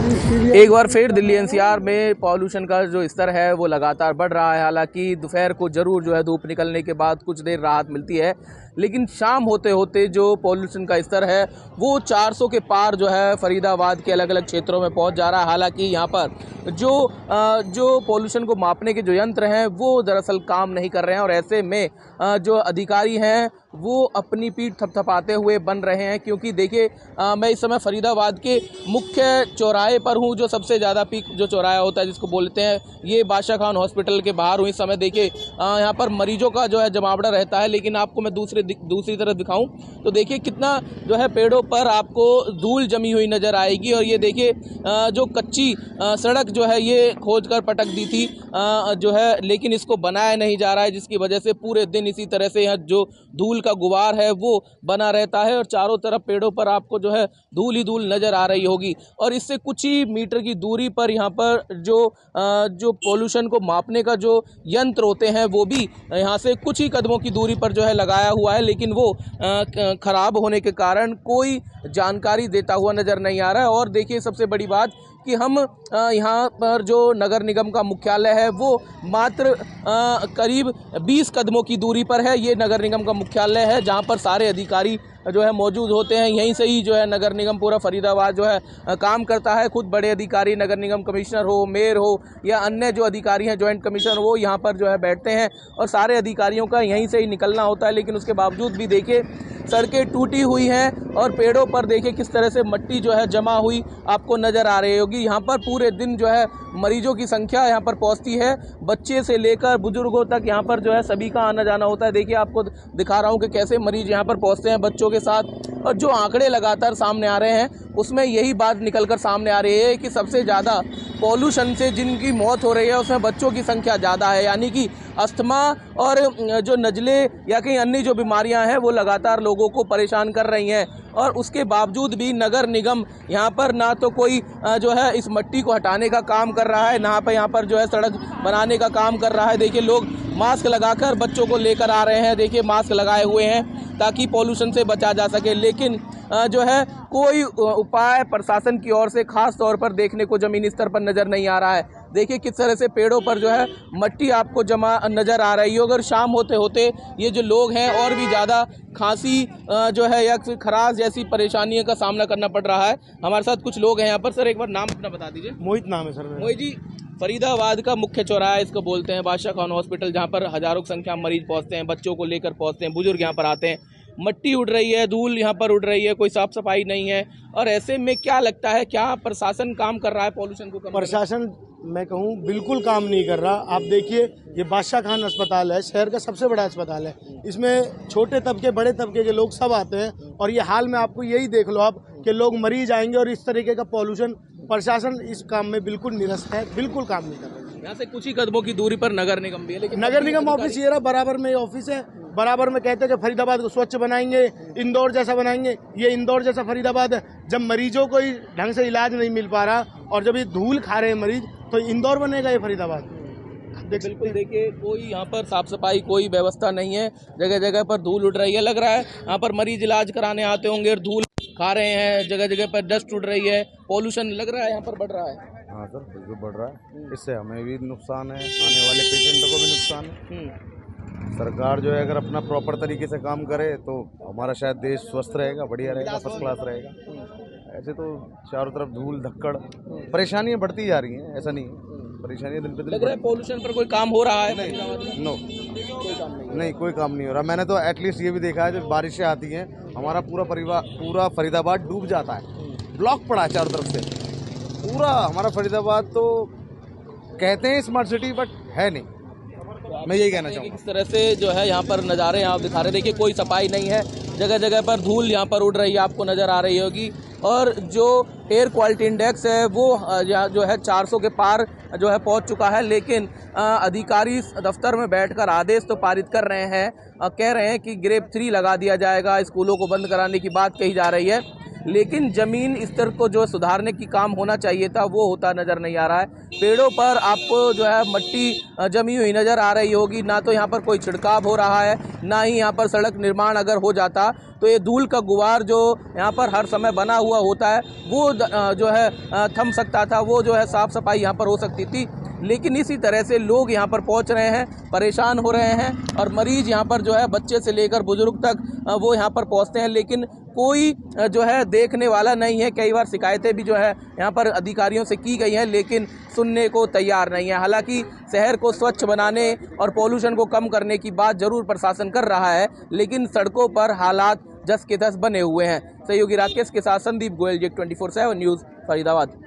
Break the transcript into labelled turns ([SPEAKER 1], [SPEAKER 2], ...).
[SPEAKER 1] एक बार फिर दिल्ली एनसीआर में पॉल्यूशन का जो स्तर है वो लगातार बढ़ रहा है। हालांकि दोपहर को ज़रूर जो है धूप निकलने के बाद कुछ देर राहत मिलती है, लेकिन शाम होते होते जो पॉल्यूशन का स्तर है वो 400 के पार जो है फरीदाबाद के अलग अलग क्षेत्रों में पहुंच जा रहा है। हालांकि यहाँ पर जो पॉल्यूशन को मापने के जो यंत्र हैं वो दरअसल काम नहीं कर रहे हैं, और ऐसे में जो अधिकारी हैं वो अपनी पीठ थपथपाते हुए बन रहे हैं। क्योंकि देखिए मैं इस समय फरीदाबाद के मुख्य चौराहे पर हूँ, जो सबसे ज़्यादा पीक जो चौराहा होता है जिसको बोलते हैं, ये बादशाह खान हॉस्पिटल के बाहर हूँ इस समय। देखिए यहाँ पर मरीजों का जो है जमावड़ा रहता है, लेकिन आपको मैं दूसरी तरफ दिखाऊं तो देखिए कितना जो है पेड़ों पर आपको धूल जमी हुई नज़र आएगी। और ये देखिए जो कच्ची सड़क जो है ये खोद कर पटक दी थी जो है, लेकिन इसको बनाया नहीं जा रहा है, जिसकी वजह से पूरे दिन इसी तरह से यहाँ जो धूल का गुबार है वो बना रहता है और चारों तरफ पेड़ों पर आपको जो है धूल ही धूल नज़र आ रही होगी। और इससे कुछ ही मीटर की दूरी पर यहाँ पर जो पोल्यूशन को मापने का जो यंत्र होते हैं वो भी यहाँ से कुछ ही कदमों की दूरी पर जो है लगाया हुआ है, लेकिन वो खराब होने के कारण कोई जानकारी देता हुआ नज़र नहीं आ रहा है। और देखिए सबसे बड़ी बात कि हम यहाँ पर जो नगर निगम का मुख्यालय है वो मात्र करीब 20 कदमों की दूरी पर है। ये नगर निगम का मुख्यालय है जहाँ पर सारे अधिकारी जो है मौजूद होते हैं। यहीं से ही जो है नगर निगम पूरा फरीदाबाद जो है काम करता है। खुद बड़े अधिकारी, नगर निगम कमिश्नर हो, मेयर हो या अन्य जो अधिकारी हैं, जॉइंट कमिश्नर हो, यहाँ पर जो है बैठते हैं और सारे अधिकारियों का यहीं से ही निकलना होता है। लेकिन उसके बावजूद भी देखिए सड़कें टूटी हुई हैं और पेड़ों पर देखिए किस तरह से मिट्टी जो है जमा हुई आपको नज़र आ रही होगी। यहाँ पर पूरे दिन जो है मरीजों की संख्या यहाँ पर पहुँचती है, बच्चे से लेकर बुजुर्गों तक यहाँ पर जो है सभी का आना जाना होता है। देखिए आपको दिखा रहा हूँ कि कैसे मरीज यहाँ पर पहुँचते हैं बच्चों के साथ। और जो आंकड़े लगातार सामने आ रहे हैं उसमें यही बात निकल कर सामने आ रही है कि सबसे ज़्यादा पॉल्यूशन से जिनकी मौत हो रही है उसमें बच्चों की संख्या ज़्यादा है। यानी कि अस्थमा और जो नज़ले या कहीं अन्य जो बीमारियां हैं वो लगातार लोगों को परेशान कर रही हैं। और उसके बावजूद भी नगर निगम यहाँ पर ना तो कोई जो है इस मिट्टी को हटाने का काम कर रहा है, ना यहाँ पर जो है सड़क बनाने का काम कर रहा है। देखिए लोग मास्क लगाकर बच्चों को लेकर आ रहे हैं, देखिए मास्क लगाए हुए हैं ताकि पॉल्यूशन से बचा जा सके। लेकिन जो है कोई उपाय प्रशासन की ओर से खास तौर पर देखने को ज़मीनी स्तर पर नज़र नहीं आ रहा है। देखिए किस तरह से पेड़ों पर जो है मिट्टी आपको जमा नज़र आ रही है। अगर शाम होते होते ये जो लोग हैं और भी ज़्यादा खांसी जो है या खराश जैसी परेशानियों का सामना करना पड़ रहा है। हमारे साथ कुछ लोग हैं यहाँ पर। सर एक बार नाम अपना बता दीजिए।
[SPEAKER 2] मोहित नाम है सर मेरा।
[SPEAKER 1] मोहित जी, फरीदाबाद का मुख्य चौराहा इसको बोलते हैं, बादशाह खान हॉस्पिटल, जहाँ पर हज़ारों की संख्या में मरीज पहुँचते हैं, बच्चों को लेकर पहुँचते हैं, बुजुर्ग यहाँ पर आते हैं। मिट्टी उड़ रही है, धूल यहाँ पर उड़ रही है, कोई साफ सफाई नहीं है। और ऐसे में क्या लगता है क्या प्रशासन काम कर रहा है पॉल्यूशन को कम?
[SPEAKER 2] प्रशासन मैं कहूँ बिल्कुल काम नहीं कर रहा। आप देखिए ये बादशाह खान अस्पताल है, शहर का सबसे बड़ा अस्पताल है। इसमें छोटे तबके बड़े तबके के लोग सब आते हैं और ये हाल में आपको यही देख लो आप कि लोग मरीज आएंगे और इस तरीके का पॉल्यूशन। प्रशासन इस काम में बिल्कुल निरस्त है, बिल्कुल काम नहीं कर रहा।
[SPEAKER 1] यहाँ से कुछ ही कदमों की दूरी पर नगर निगम भी है, लेकिन
[SPEAKER 2] नगर निगम ऑफिस ये रहा, बराबर में ऑफिस है। बराबर में कहते हैं कि फरीदाबाद को स्वच्छ बनाएंगे, इंदौर जैसा बनाएंगे। ये इंदौर जैसा फरीदाबाद है। जब मरीजों को ही ढंग से इलाज नहीं मिल पा रहा और जब ये धूल खा रहे हैं मरीज, तो इंदौर बनेगा ये फरीदाबाद।
[SPEAKER 1] बिल्कुल देखिए कोई यहाँ पर साफ सफाई कोई व्यवस्था नहीं है, जगह जगह पर धूल उड़ रही है। लग रहा है यहाँ पर मरीज इलाज कराने आते होंगे और धूल खा रहे हैं, जगह जगह पर डस्ट उड़ रही है, पॉल्यूशन लग रहा है यहाँ पर बढ़ रहा है।
[SPEAKER 3] हाँ सर बिल्कुल बढ़ रहा है। इससे हमें भी नुकसान है, आने वाले पेशेंटों को भी नुकसान है। सरकार जो है अगर अपना प्रॉपर तरीके से काम करे तो हमारा शायद देश स्वस्थ रहेगा, बढ़िया रहेगा, फर्स्ट क्लास रहेगा। ऐसे तो चारों तरफ धूल धक्कड़, परेशानियां बढ़ती जा रही हैं, ऐसा नहीं है। परेशानियां दिन पे दिन
[SPEAKER 1] लग रहा है पॉल्यूशन पर कोई काम हो रहा है?
[SPEAKER 3] नो, कोई काम नहीं हो रहा। मैंने तो एटलीस्ट ये भी देखा है जब बारिशें आती हैं हमारा पूरा फरीदाबाद डूब जाता है, ब्लॉक पड़ा है चारों तरफ से पूरा हमारा फरीदाबाद। तो कहते हैं स्मार्ट सिटी बट है नहीं। मैं यही कहना चाहूँगा।
[SPEAKER 1] किस तरह से जो है यहाँ पर नज़ारे आप दिखा रहे, देखिए कोई सफाई नहीं है, जगह जगह पर धूल यहाँ पर उड़ रही है, आपको नज़र आ रही होगी। और जो एयर क्वालिटी इंडेक्स है वो जो है 400 के पार जो है पहुँच चुका है। लेकिन अधिकारी दफ्तर में बैठकर आदेश तो पारित कर रहे हैं, कह रहे हैं कि ग्रेड 3 लगा दिया जाएगा, स्कूलों को बंद कराने की बात कही जा रही है। लेकिन ज़मीन स्तर को जो सुधारने की काम होना चाहिए था वो होता नज़र नहीं आ रहा है। पेड़ों पर आपको जो है मट्टी जमी हुई नज़र आ रही होगी, ना तो यहाँ पर कोई छिड़काव हो रहा है, ना ही यहाँ पर सड़क निर्माण अगर हो जाता तो ये धूल का गुबार जो यहाँ पर हर समय बना हुआ होता है वो जो है थम सकता था, वो जो है साफ़ सफाई यहाँ पर हो सकती थी। लेकिन इसी तरह से लोग यहाँ पर पहुँच रहे हैं, परेशान हो रहे हैं और मरीज़ यहाँ पर जो है बच्चे से लेकर बुजुर्ग तक वो यहाँ पर पहुँचते हैं, लेकिन कोई जो है देखने वाला नहीं है। कई बार शिकायतें भी जो है यहाँ पर अधिकारियों से की गई हैं, लेकिन सुनने को तैयार नहीं है। हालांकि शहर को स्वच्छ बनाने और पॉल्यूशन को कम करने की बात जरूर प्रशासन कर रहा है, लेकिन सड़कों पर हालात जस के तस बने हुए हैं। सहयोगी राकेश के साथ संदीप गोयल, JEK 24/7 न्यूज़, फरीदाबाद।